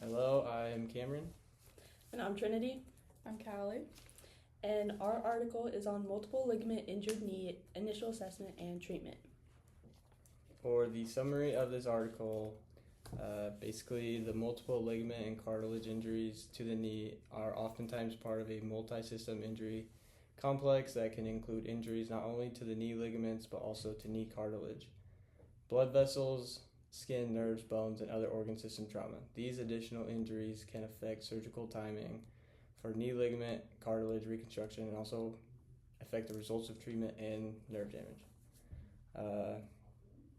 Hello, I am Cameron. And I'm Trinity. I'm Callie. And our article is on multiple ligament injured knee, initial assessment, and treatment. For the summary of this article, basically the multiple ligament and cartilage injuries to the knee are oftentimes part of a multi-system injury complex that can include injuries not only to the knee ligaments but also to knee cartilage, blood vessels, skin, nerves, bones, and other organ system trauma. These additional injuries can affect surgical timing for knee ligament, cartilage reconstruction, and also affect the results of treatment and nerve damage.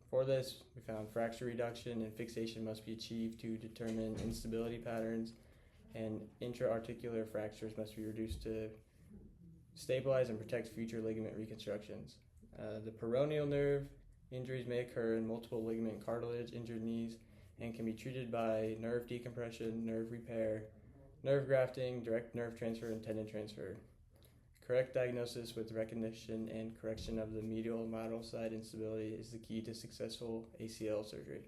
For this, we found fracture reduction and fixation must be achieved to determine instability patterns, and intra-articular fractures must be reduced to stabilize and protect future ligament reconstructions. The peroneal nerve injuries may occur in multiple ligament and cartilage injured knees and can be treated by nerve decompression, nerve repair, nerve grafting, direct nerve transfer, and tendon transfer. Correct diagnosis with recognition and correction of the medial and lateral side instability is the key to successful ACL surgery.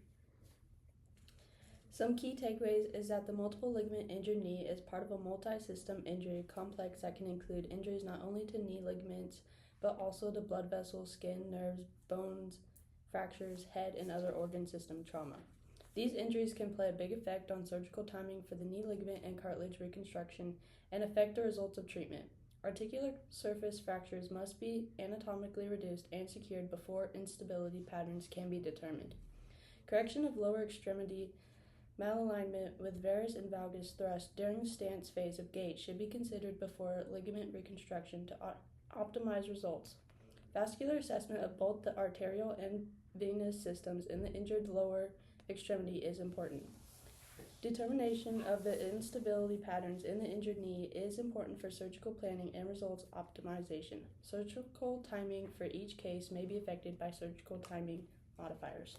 Some key takeaways is that the multiple ligament injured knee is part of a multi-system injury complex that can include injuries not only to knee ligaments, but also to blood vessels, skin, nerves, bones, fractures, head, and other organ system trauma. These injuries can play a big effect on surgical timing for the knee ligament and cartilage reconstruction and affect the results of treatment. Articular surface fractures must be anatomically reduced and secured before instability patterns can be determined. Correction of lower extremity malalignment with varus and valgus thrust during the stance phase of gait should be considered before ligament reconstruction to optimize results. Vascular assessment of both the arterial and venous systems in the injured lower extremity is important. Determination of the instability patterns in the injured knee is important for surgical planning and results optimization. Surgical timing for each case may be affected by surgical timing modifiers.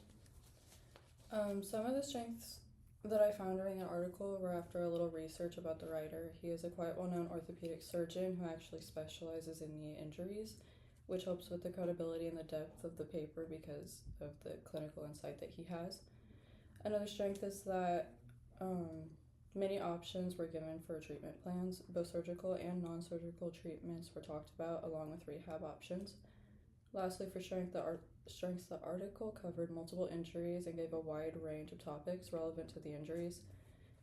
Some of the strengths that I found during the article were after a little research about the writer. He is a quite well-known orthopedic surgeon who actually specializes in knee injuries, which helps with the credibility and the depth of the paper because of the clinical insight that he has. Another strength is that many options were given for treatment plans. Both surgical and non-surgical treatments were talked about, along with rehab options. Lastly, for strengths, the article covered multiple injuries and gave a wide range of topics relevant to the injuries.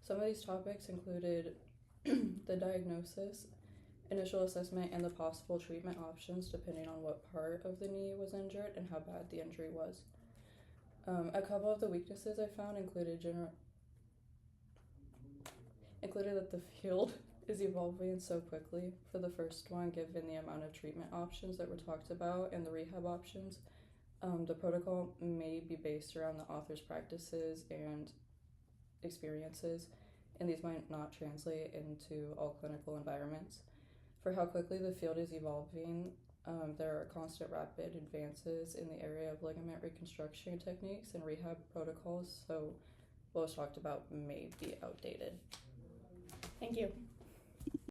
Some of these topics included the diagnosis, initial assessment, and the possible treatment options depending on what part of the knee was injured and how bad the injury was. A couple of the weaknesses I found included that the field is evolving so quickly. For the first one, given the amount of treatment options that were talked about and the rehab options, the protocol may be based around the author's practices and experiences, and these might not translate into all clinical environments. For how quickly the field is evolving, there are constant rapid advances in the area of ligament reconstruction techniques and rehab protocols, so what was talked about may be outdated. Thank you.